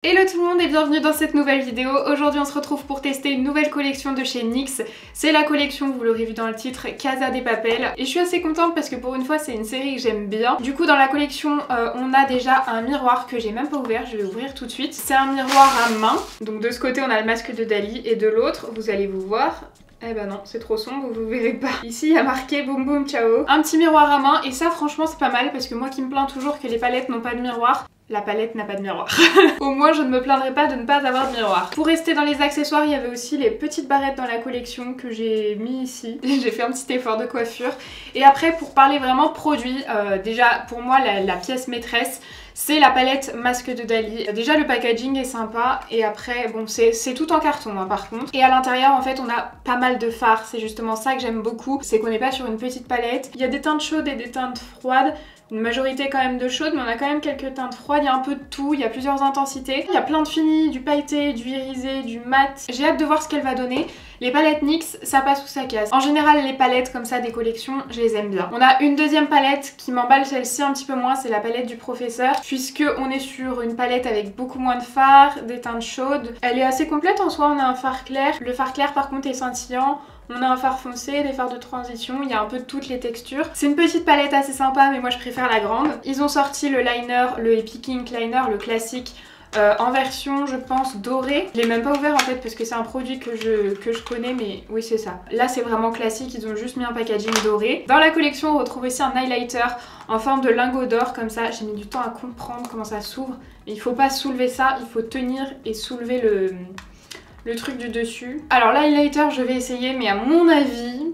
Hello tout le monde et bienvenue dans cette nouvelle vidéo. Aujourd'hui on se retrouve pour tester une nouvelle collection de chez NYX. C'est la collection, vous l'aurez vu dans le titre, Casa de Papel. Et je suis assez contente parce que pour une fois c'est une série que j'aime bien. Du coup dans la collection on a déjà un miroir que j'ai même pas ouvert, je vais ouvrir tout de suite. C'est un miroir à main. Donc de ce côté on a le masque de Dali et de l'autre, vous allez vous voir. Eh ben non, c'est trop sombre, vous verrez pas. Ici, il y a marqué boum boum ciao. Un petit miroir à main, et ça franchement c'est pas mal parce que moi qui me plains toujours que les palettes n'ont pas de miroir, la palette n'a pas de miroir. Au moins je ne me plaindrai pas de ne pas avoir de miroir. Pour rester dans les accessoires, il y avait aussi les petites barrettes dans la collection que j'ai mis ici. J'ai fait un petit effort de coiffure. Et après pour parler vraiment produit, déjà pour moi la pièce maîtresse, c'est la palette masque de Dali. Déjà le packaging est sympa et après bon c'est tout en carton hein, par contre. Et à l'intérieur en fait on a pas mal de fards, c'est justement ça que j'aime beaucoup. C'est qu'on n'est pas sur une petite palette. Il y a des teintes chaudes et des teintes froides. Une majorité quand même de chaudes mais on a quand même quelques teintes froides, il y a un peu de tout, il y a plusieurs intensités. Il y a plein de finis, du pailleté, du irisé, du mat. J'ai hâte de voir ce qu'elle va donner. Les palettes NYX, ça passe ou ça casse. En général les palettes comme ça des collections, je les aime bien. On a une deuxième palette qui m'emballe celle-ci un petit peu moins, c'est la palette du professeur. Puisque on est sur une palette avec beaucoup moins de fards, des teintes chaudes. Elle est assez complète en soi, on a un fard clair. Le fard clair par contre est scintillant. On a un fard foncé, des fards de transition, il y a un peu de toutes les textures. C'est une petite palette assez sympa mais moi je préfère la grande. Ils ont sorti le liner, le Epic Ink Liner, le classique. En version je pense dorée. Je l'ai même pas ouvert en fait parce que c'est un produit que je connais mais oui c'est ça. Là c'est vraiment classique, ils ont juste mis un packaging doré. Dans la collection on retrouve aussi un highlighter en forme de lingot d'or comme ça. J'ai mis du temps à comprendre comment ça s'ouvre. Mais il faut pas soulever ça, il faut tenir et soulever le truc du dessus. Alors l'highlighter je vais essayer mais à mon avis,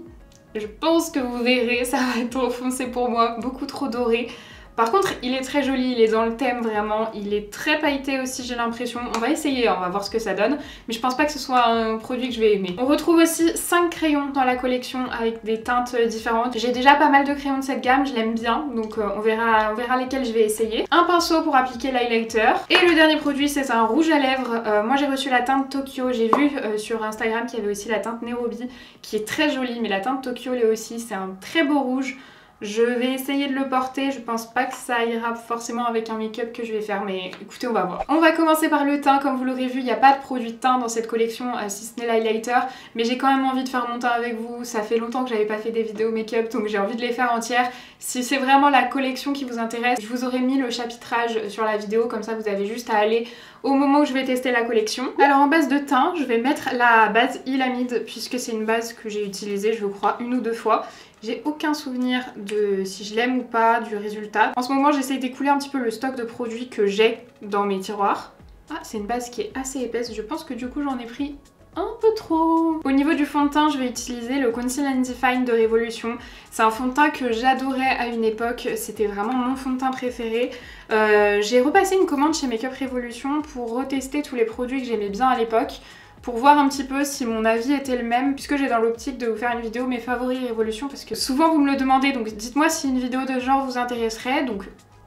je pense que vous verrez, ça va être trop foncé pour moi, beaucoup trop doré. Par contre il est très joli, il est dans le thème vraiment, il est très pailleté aussi j'ai l'impression. On va essayer, on va voir ce que ça donne, mais je pense pas que ce soit un produit que je vais aimer. On retrouve aussi 5 crayons dans la collection avec des teintes différentes. J'ai déjà pas mal de crayons de cette gamme, je l'aime bien, donc on verra lesquels je vais essayer. Un pinceau pour appliquer l'highlighter. Et le dernier produit c'est un rouge à lèvres. Moi j'ai reçu la teinte Tokyo, j'ai vu sur Instagram qu'il y avait aussi la teinte Nairobi qui est très jolie, mais la teinte Tokyo là aussi c'est un très beau rouge. Je vais essayer de le porter, je pense pas que ça ira forcément avec un make-up que je vais faire mais écoutez on va voir. On va commencer par le teint, comme vous l'aurez vu il n'y a pas de produit de teint dans cette collection si ce n'est l'highlighter, mais j'ai quand même envie de faire mon teint avec vous, ça fait longtemps que j'avais pas fait des vidéos make-up donc j'ai envie de les faire entières. Si c'est vraiment la collection qui vous intéresse, je vous aurais mis le chapitrage sur la vidéo, comme ça vous avez juste à aller au moment où je vais tester la collection. Alors en base de teint, je vais mettre la base Ilamide puisque c'est une base que j'ai utilisée je crois une ou deux fois. J'ai aucun souvenir de si je l'aime ou pas, du résultat. En ce moment j'essaye d'écouler un petit peu le stock de produits que j'ai dans mes tiroirs. Ah c'est une base qui est assez épaisse, je pense que du coup j'en ai pris un peu trop. Au niveau du fond de teint, je vais utiliser le Conceal and Define de Révolution. C'est un fond de teint que j'adorais à une époque, c'était vraiment mon fond de teint préféré. J'ai repassé une commande chez Makeup Révolution pour retester tous les produits que j'aimais bien à l'époque, pour voir un petit peu si mon avis était le même, puisque j'ai dans l'optique de vous faire une vidéo mes favoris Révolution, parce que souvent vous me le demandez, donc dites-moi si une vidéo de genre vous intéresserait. Donc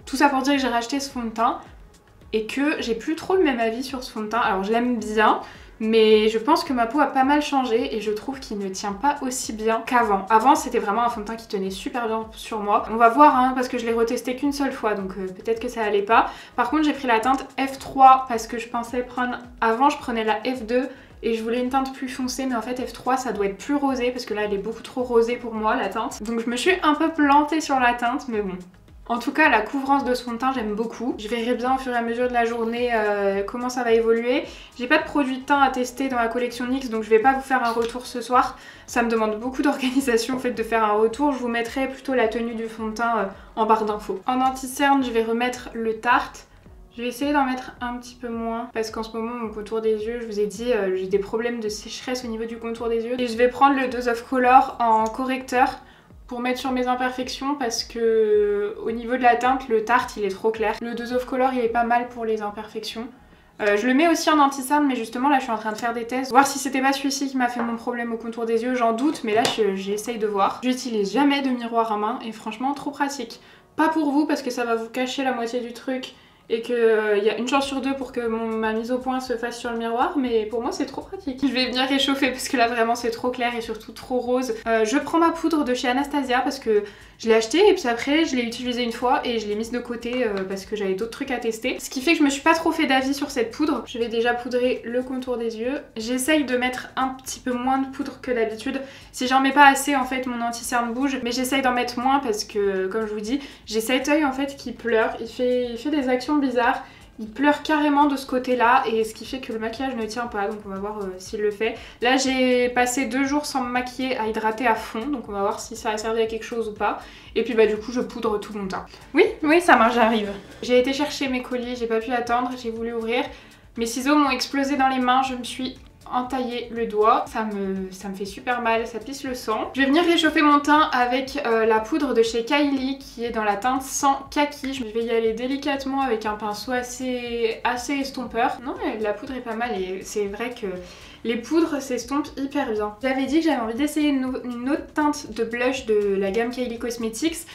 tout ça pour dire que j'ai racheté ce fond de teint et que j'ai plus trop le même avis sur ce fond de teint. Alors je l'aime bien, mais je pense que ma peau a pas mal changé et je trouve qu'il ne tient pas aussi bien qu'avant. Avant c'était vraiment un fond de teint qui tenait super bien sur moi. On va voir hein, parce que je l'ai retesté qu'une seule fois donc peut-être que ça allait pas. Par contre j'ai pris la teinte F3 parce que je pensais prendre... Avant je prenais la F2 et je voulais une teinte plus foncée mais en fait F3 ça doit être plus rosé parce que là elle est beaucoup trop rosée pour moi la teinte. Donc je me suis un peu plantée sur la teinte mais bon. En tout cas la couvrance de ce fond de teint j'aime beaucoup. Je verrai bien au fur et à mesure de la journée comment ça va évoluer. J'ai pas de produit de teint à tester dans la collection NYX donc je vais pas vous faire un retour ce soir. Ça me demande beaucoup d'organisation en fait de faire un retour. Je vous mettrai plutôt la tenue du fond de teint en barre d'infos. En anti-cerne je vais remettre le Tarte. Je vais essayer d'en mettre un petit peu moins parce qu'en ce moment mon contour des yeux, je vous ai dit, j'ai des problèmes de sécheresse au niveau du contour des yeux. Et je vais prendre le Dose of Color en correcteur pour mettre sur mes imperfections parce que au niveau de la teinte, le Tarte il est trop clair. Le Dose of Color il est pas mal pour les imperfections. Je le mets aussi en anti-cerne mais justement là je suis en train de faire des tests. Voir si c'était pas celui-ci qui m'a fait mon problème au contour des yeux, j'en doute mais là j'essaye de voir. J'utilise jamais de miroir à main et franchement trop pratique. Pas pour vous parce que ça va vous cacher la moitié du truc et qu'il y a une chance sur deux pour que ma mise au point se fasse sur le miroir, mais pour moi c'est trop pratique. Je vais venir réchauffer parce que là vraiment c'est trop clair et surtout trop rose. Je prends ma poudre de chez Anastasia parce que Je l'ai acheté et puis après je l'ai utilisé une fois et je l'ai mise de côté parce que j'avais d'autres trucs à tester. Ce qui fait que je me suis pas trop fait d'avis sur cette poudre. Je vais déjà poudrer le contour des yeux. J'essaye de mettre un petit peu moins de poudre que d'habitude. Si j'en mets pas assez en fait mon anti-cerne bouge, mais j'essaye d'en mettre moins parce que comme je vous dis, j'ai cet œil en fait qui pleure. Il fait des actions bizarres. Il pleure carrément de ce côté-là et ce qui fait que le maquillage ne tient pas, donc on va voir s'il le fait. Là j'ai passé 2 jours sans me maquiller à hydrater à fond, donc on va voir si ça a servi à quelque chose ou pas. Et puis bah du coup je poudre tout mon teint. Oui, ça marche, j'arrive. J'ai été chercher mes colis, j'ai pas pu attendre, j'ai voulu ouvrir. Mes ciseaux m'ont explosé dans les mains, je me suis entailler le doigt, ça me fait super mal, ça pisse le sang. Je vais venir réchauffer mon teint avec la poudre de chez Kylie qui est dans la teinte sans kaki. Je vais y aller délicatement avec un pinceau assez estompeur. Non, la poudre est pas mal et c'est vrai que les poudres s'estompent hyper bien. J'avais dit que j'avais envie d'essayer une autre teinte de blush de la gamme Kylie Cosmetics.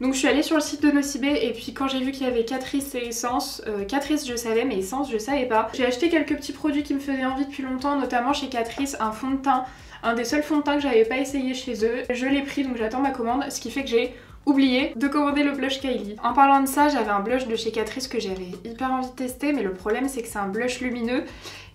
Donc je suis allée sur le site de Nocibé et puis quand j'ai vu qu'il y avait Catrice et Essence, Catrice je savais mais Essence je savais pas. J'ai acheté quelques petits produits qui me faisaient envie depuis longtemps, notamment chez Catrice, un fond de teint, un des seuls fonds de teint que j'avais pas essayé chez eux. Je l'ai pris donc j'attends ma commande, ce qui fait que j'ai oublié de commander le blush Kylie. En parlant de ça, j'avais un blush de chez Catrice que j'avais hyper envie de tester, mais le problème c'est que c'est un blush lumineux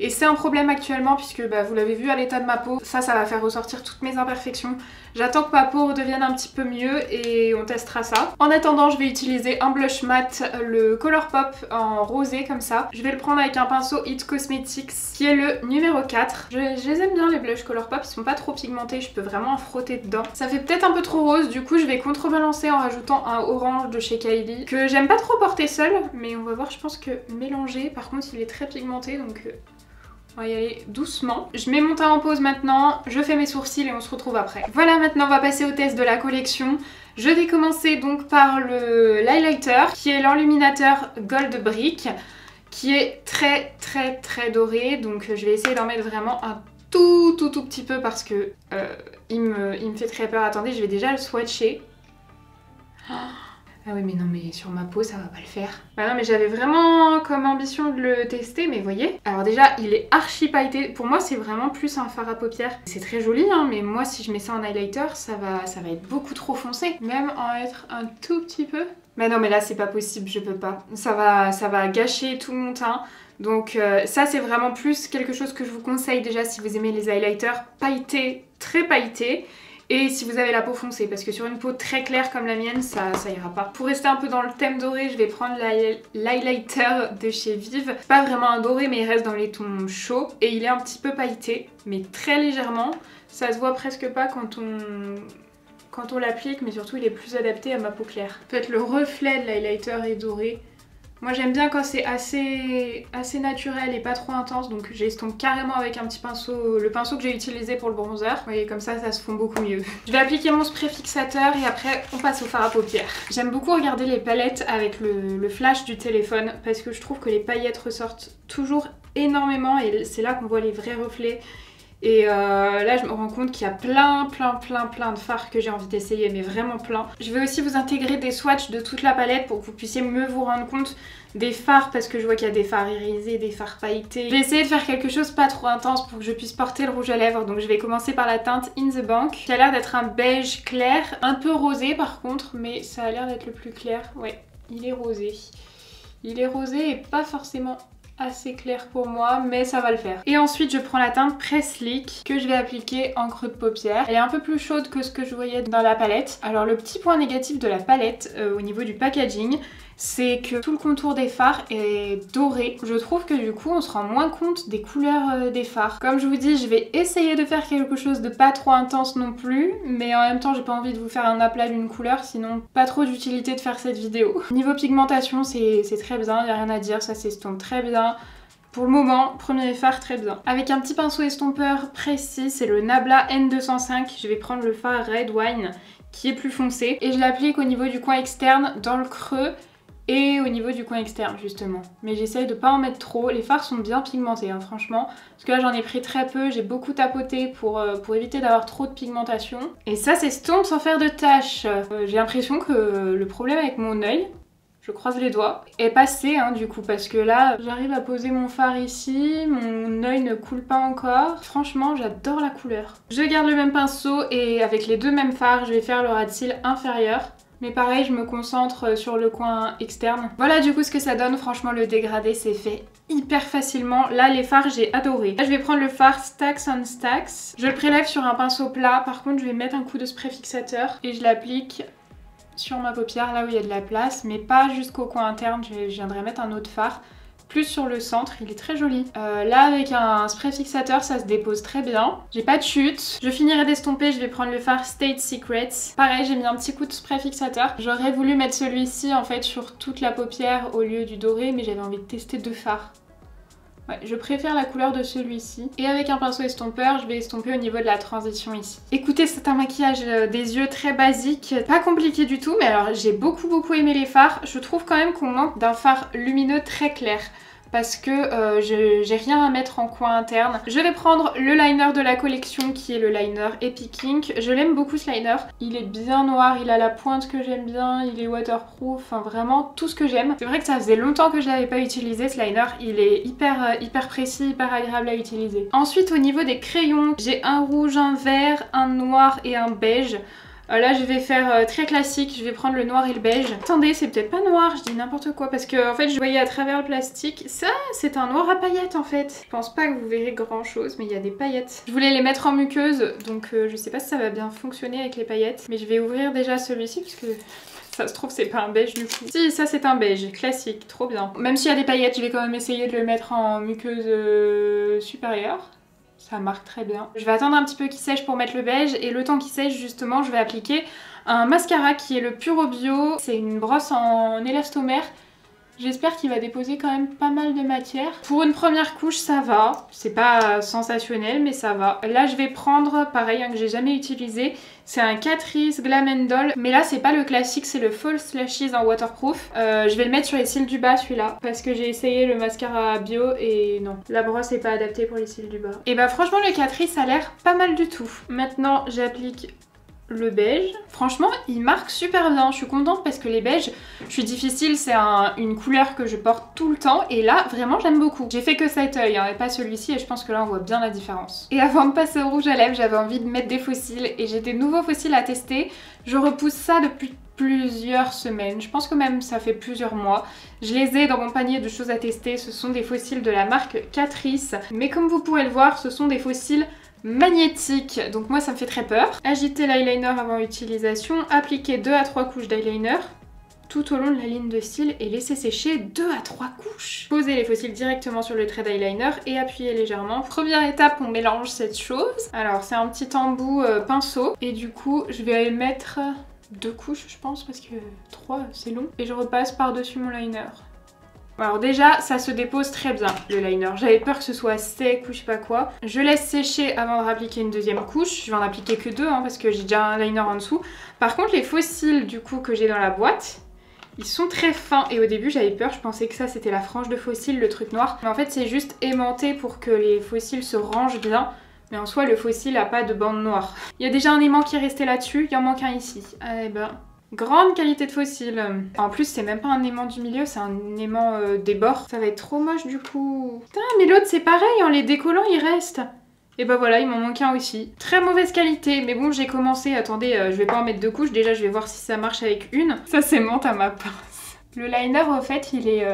et c'est un problème actuellement puisque bah, vous l'avez vu à l'état de ma peau, ça va faire ressortir toutes mes imperfections. J'attends que ma peau redevienne un petit peu mieux et on testera ça. En attendant, je vais utiliser un blush mat, le Colourpop en rosé comme ça. Je vais le prendre avec un pinceau It Cosmetics qui est le numéro 4. Je les aime bien les blushs Colourpop, ils sont pas trop pigmentés, je peux vraiment en frotter dedans. Ça fait peut-être un peu trop rose, du coup je vais contrebalancer en rajoutant un orange de chez Kylie que j'aime pas trop porter seul, mais on va voir, je pense que mélanger, par contre il est très pigmenté donc on va y aller doucement. Je mets mon teint en pause maintenant, je fais mes sourcils et on se retrouve après. Voilà, maintenant on va passer au test de la collection. Je vais commencer donc par l'highlighter qui est l'enluminateur Gold Brick qui est très doré, donc je vais essayer d'en mettre vraiment un tout petit peu parce que il me fait très peur. Attendez, je vais déjà le swatcher. Ah oui mais non mais sur ma peau ça va pas le faire. Bah non mais j'avais vraiment comme ambition de le tester mais voyez. Alors déjà il est archi pailleté. Pour moi c'est vraiment plus un fard à paupières. C'est très joli hein mais moi si je mets ça en highlighter ça va être beaucoup trop foncé. Même en être un tout petit peu. Mais non mais là c'est pas possible, je peux pas. Ça va gâcher tout mon teint. Donc ça c'est vraiment plus quelque chose que je vous conseille déjà si vous aimez les highlighters pailletés, très pailletés. Et si vous avez la peau foncée, parce que sur une peau très claire comme la mienne, ça ira pas. Pour rester un peu dans le thème doré, je vais prendre l'highlighter de chez Vive. C'est pas vraiment un doré, mais il reste dans les tons chauds. Et il est un petit peu pailleté, mais très légèrement. Ça se voit presque pas quand on l'applique, mais surtout il est plus adapté à ma peau claire. Peut-être le reflet de l'highlighter est doré. Moi j'aime bien quand c'est assez naturel et pas trop intense, donc j'estompe carrément avec un petit pinceau, le pinceau que j'ai utilisé pour le bronzer. Vous voyez, comme ça se fond beaucoup mieux. Je vais appliquer mon spray fixateur et après on passe au fard à paupières. J'aime beaucoup regarder les palettes avec le flash du téléphone parce que je trouve que les paillettes ressortent toujours énormément et c'est là qu'on voit les vrais reflets. Et là je me rends compte qu'il y a plein de fards que j'ai envie d'essayer, mais vraiment plein. Je vais aussi vous intégrer des swatchs de toute la palette pour que vous puissiez mieux vous rendre compte des fards, parce que je vois qu'il y a des fards irisés, des fards pailletés. Je vais essayer de faire quelque chose pas trop intense pour que je puisse porter le rouge à lèvres. Donc je vais commencer par la teinte In The Bank qui a l'air d'être un beige clair, un peu rosé par contre, mais ça a l'air d'être le plus clair. Ouais, il est rosé. Il est rosé et pas forcément assez clair pour moi, mais ça va le faire. Et ensuite je prends la teinte Press Lick que je vais appliquer en creux de paupière. Elle est un peu plus chaude que ce que je voyais dans la palette. Alors le petit point négatif de la palette au niveau du packaging, c'est que tout le contour des fards est doré. Je trouve que du coup on se rend moins compte des couleurs des fards. Comme je vous dis, je vais essayer de faire quelque chose de pas trop intense non plus, mais en même temps j'ai pas envie de vous faire un aplat d'une couleur, sinon pas trop d'utilité de faire cette vidéo. Niveau pigmentation c'est très bien, y a rien à dire, ça s'estompe très bien. Pour le moment, premier fard très bien. Avec un petit pinceau estompeur précis, c'est le Nabla N205, je vais prendre le fard Red Wine qui est plus foncé et je l'applique au niveau du coin externe dans le creux et au niveau du coin externe justement. Mais j'essaye de pas en mettre trop, les fards sont bien pigmentés hein, franchement. Parce que là j'en ai pris très peu, j'ai beaucoup tapoté pour éviter d'avoir trop de pigmentation. Et ça s'estompe sans faire de taches. J'ai l'impression que le problème avec mon œil, je croise les doigts, est passé hein, du coup, parce que là j'arrive à poser mon fard ici, mon œil ne coule pas encore. Franchement j'adore la couleur. Je garde le même pinceau et avec les deux mêmes fards je vais faire le ras de cils inférieur. Mais pareil, je me concentre sur le coin externe. Voilà du coup ce que ça donne. Franchement, le dégradé c'est fait hyper facilement. Là, les fards, j'ai adoré. Là, je vais prendre le fard Stacks on Stacks. Je le prélève sur un pinceau plat. Par contre, je vais mettre un coup de spray fixateur et je l'applique sur ma paupière, là où il y a de la place, mais pas jusqu'au coin interne. Je viendrai mettre un autre fard. Plus sur le centre, il est très joli. Là avec un spray fixateur ça se dépose très bien. J'ai pas de chute. Je finirai d'estomper, je vais prendre le fard State Secrets. Pareil, j'ai mis un petit coup de spray fixateur. J'aurais voulu mettre celui-ci en fait sur toute la paupière au lieu du doré, mais j'avais envie de tester deux fards. Ouais, je préfère la couleur de celui-ci. Et avec un pinceau estompeur, je vais estomper au niveau de la transition ici. Écoutez, c'est un maquillage des yeux très basique, pas compliqué du tout, mais alors j'ai beaucoup aimé les fards. Je trouve quand même qu'on manque d'un fard lumineux très clair. Parce que j'ai rien à mettre en coin interne. Je vais prendre le liner de la collection qui est le liner Epic Ink. Je l'aime beaucoup ce liner. Il est bien noir, il a la pointe que j'aime bien, il est waterproof, enfin vraiment tout ce que j'aime. C'est vrai que ça faisait longtemps que je l'avais pas utilisé ce liner. Il est hyper précis, hyper agréable à utiliser. Ensuite au niveau des crayons, j'ai un rouge, un vert, un noir et un beige. Là je vais faire très classique, je vais prendre le noir et le beige. Attendez, c'est peut-être pas noir, je dis n'importe quoi parce que en fait je voyais à travers le plastique. Ça c'est un noir à paillettes en fait. Je pense pas que vous verrez grand chose mais il y a des paillettes. Je voulais les mettre en muqueuse donc je sais pas si ça va bien fonctionner avec les paillettes. Mais je vais ouvrir déjà celui-ci parce que ça se trouve c'est pas un beige du coup. Si, ça c'est un beige, classique, trop bien. Même s'il y a des paillettes, je vais quand même essayer de le mettre en muqueuse supérieure. Ça marque très bien. Je vais attendre un petit peu qu'il sèche pour mettre le beige et le temps qu'il sèche justement je vais appliquer un mascara qui est le Puro Bio. C'est une brosse en élastomère. J'espère qu'il va déposer quand même pas mal de matière. Pour une première couche ça va, c'est pas sensationnel mais ça va. Là je vais prendre pareil que j'ai jamais utilisé. C'est un Catrice Glam Doll, mais là c'est pas le classique, c'est le False Lashes en waterproof. Je vais le mettre sur les cils du bas celui-là, parce que j'ai essayé le mascara bio et non, la brosse est pas adaptée pour les cils du bas. Et bah franchement le Catrice a l'air pas mal du tout. Maintenant j'applique le beige. Franchement il marque super bien, je suis contente parce que les beiges, je suis difficile, c'est une couleur que je porte tout le temps et là vraiment j'aime beaucoup. J'ai fait que cet œil et pas celui-ci et je pense que là on voit bien la différence. Et avant de passer au rouge à lèvres j'avais envie de mettre des faux cils et j'ai des nouveaux faux cils à tester. Je repousse ça depuis plusieurs semaines, je pense que même ça fait plusieurs mois. Je les ai dans mon panier de choses à tester, ce sont des faux cils de la marque Catrice. Mais comme vous pourrez le voir, ce sont des faux cils magnétique, donc moi ça me fait très peur. Agiter l'eyeliner avant utilisation, appliquer 2 à 3 couches d'eyeliner tout au long de la ligne de cils et laisser sécher 2 à 3 couches. Posez les faux cils directement sur le trait d'eyeliner et appuyez légèrement. Première étape, on mélange cette chose. Alors c'est un petit embout pinceau et du coup je vais mettre 2 couches je pense parce que 3 c'est long. Et je repasse par-dessus mon liner. Alors déjà, ça se dépose très bien le liner. J'avais peur que ce soit sec ou je sais pas quoi. Je laisse sécher avant de rappliquer une deuxième couche. Je vais en appliquer que 2 parce que j'ai déjà un liner en dessous. Par contre, les faux cils du coup que j'ai dans la boîte, ils sont très fins et au début j'avais peur, je pensais que ça c'était la frange de faux cils, le truc noir. Mais en fait c'est juste aimanté pour que les faux cils se rangent bien. Mais en soi le faux cil n'a pas de bande noire. Il y a déjà un aimant qui est resté là-dessus, il en manque un ici. Eh ben... grande qualité de faux cils. En plus c'est même pas un aimant du milieu, c'est un aimant des bords. Ça va être trop moche du coup. Putain mais l'autre c'est pareil, en les décollant il reste. Et bah voilà, il m'en manque un aussi. Très mauvaise qualité, mais bon j'ai commencé, attendez, je vais pas en mettre 2 couches, déjà je vais voir si ça marche avec une. Ça s'aimante à ma pince. Le liner au fait il est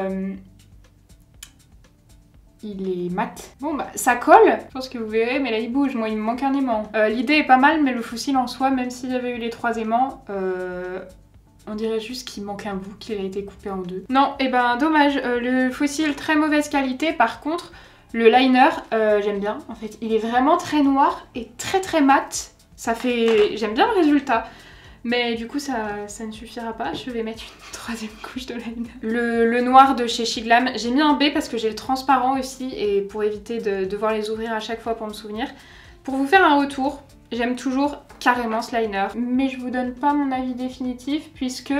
mat. Bon bah ça colle, je pense que vous verrez, mais là il bouge, moi il me manque un aimant. L'idée est pas mal, mais le faux cil en soi, même s'il y avait eu les 3 aimants, on dirait juste qu'il manque un bout, qu'il a été coupé en 2. Non, et ben dommage, le faux cil très mauvaise qualité, par contre le liner j'aime bien en fait, il est vraiment très noir et très mat. Ça fait... j'aime bien le résultat. Mais du coup ça ne suffira pas, je vais mettre une 3e couche de liner. Le noir de chez Shiglam, j'ai mis un B parce que j'ai le transparent aussi et pour éviter de devoir les ouvrir à chaque fois pour me souvenir. Pour vous faire un retour, j'aime toujours carrément ce liner, mais je vous donne pas mon avis définitif puisque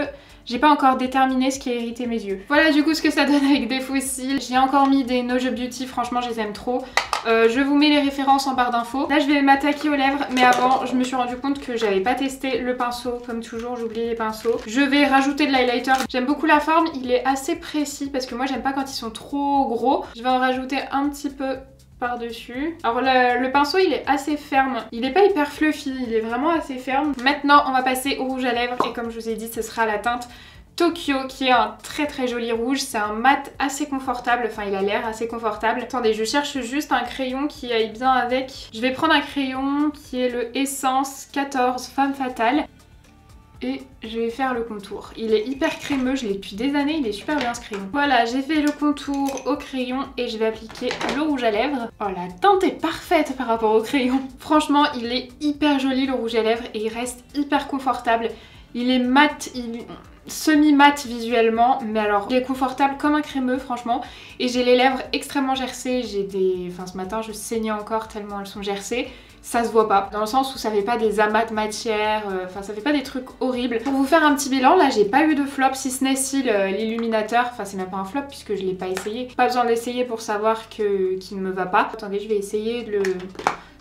j'ai pas encore déterminé ce qui a irrité mes yeux. Voilà du coup ce que ça donne avec des faux cils. J'ai encore mis des Nojo Beauty, franchement je les aime trop. Je vous mets les références en barre d'infos. Là je vais m'attaquer aux lèvres, mais avant je me suis rendu compte que j'avais pas testé le pinceau. Comme toujours j'oublie les pinceaux. Je vais rajouter de l'highlighter. J'aime beaucoup la forme, il est assez précis parce que moi j'aime pas quand ils sont trop gros. Je vais en rajouter un petit peu par-dessus. Alors le pinceau il est assez ferme, il est pas hyper fluffy, il est vraiment assez ferme. Maintenant on va passer au rouge à lèvres et comme je vous ai dit ce sera la teinte Tokyo qui est un très joli rouge, c'est un mat assez confortable, enfin il a l'air assez confortable. Attendez, je cherche juste un crayon qui aille bien avec. Je vais prendre un crayon qui est le Essence 14 Femme Fatale. Et je vais faire le contour. Il est hyper crémeux, je l'ai depuis des années, il est super bien ce crayon. Voilà, j'ai fait le contour au crayon et je vais appliquer le rouge à lèvres. Oh, la teinte est parfaite par rapport au crayon. Franchement, il est hyper joli le rouge à lèvres et il reste hyper confortable. Il est mat, semi-mat visuellement, mais alors il est confortable comme un crémeux franchement. Et j'ai les lèvres extrêmement gercées, Enfin ce matin je saignais encore tellement elles sont gercées. Ça se voit pas, dans le sens où ça fait pas des amas de matière, enfin ça fait pas des trucs horribles. Pour vous faire un petit bilan, là j'ai pas eu de flop, si ce n'est si l'illuminateur, enfin c'est même pas un flop puisque je l'ai pas essayé. Pas besoin de l'essayer pour savoir qu'il ne me va pas. Attendez, je vais essayer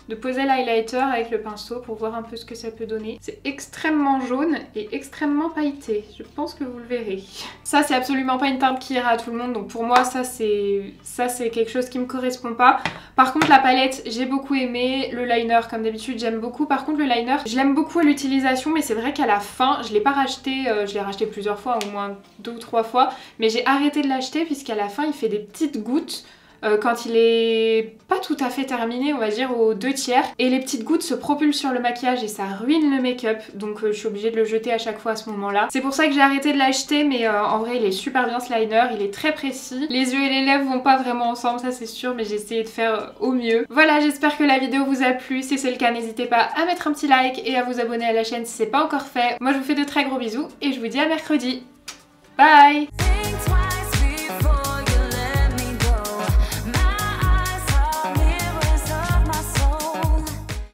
de poser l'highlighter avec le pinceau pour voir un peu ce que ça peut donner. C'est extrêmement jaune et extrêmement pailleté, je pense que vous le verrez. Ça c'est absolument pas une teinte qui ira à tout le monde, donc pour moi ça c'est quelque chose qui me correspond pas. Par contre la palette j'ai beaucoup aimé, le liner comme d'habitude j'aime beaucoup. Par contre le liner je l'aime beaucoup à l'utilisation, mais c'est vrai qu'à la fin je l'ai pas racheté, je l'ai racheté plusieurs fois, au moins 2 ou 3 fois, mais j'ai arrêté de l'acheter puisqu'à la fin il fait des petites gouttes. Quand il est pas tout à fait terminé, on va dire aux 2/3, et les petites gouttes se propulsent sur le maquillage et ça ruine le make-up, donc je suis obligée de le jeter à chaque fois à ce moment-là. C'est pour ça que j'ai arrêté de l'acheter, mais en vrai il est super bien ce liner, il est très précis. Les yeux et les lèvres vont pas vraiment ensemble, ça c'est sûr, mais j'ai essayé de faire au mieux. Voilà, j'espère que la vidéo vous a plu. Si c'est le cas, n'hésitez pas à mettre un petit like et à vous abonner à la chaîne si c'est pas encore fait. Moi je vous fais de très gros bisous et je vous dis à mercredi. Bye!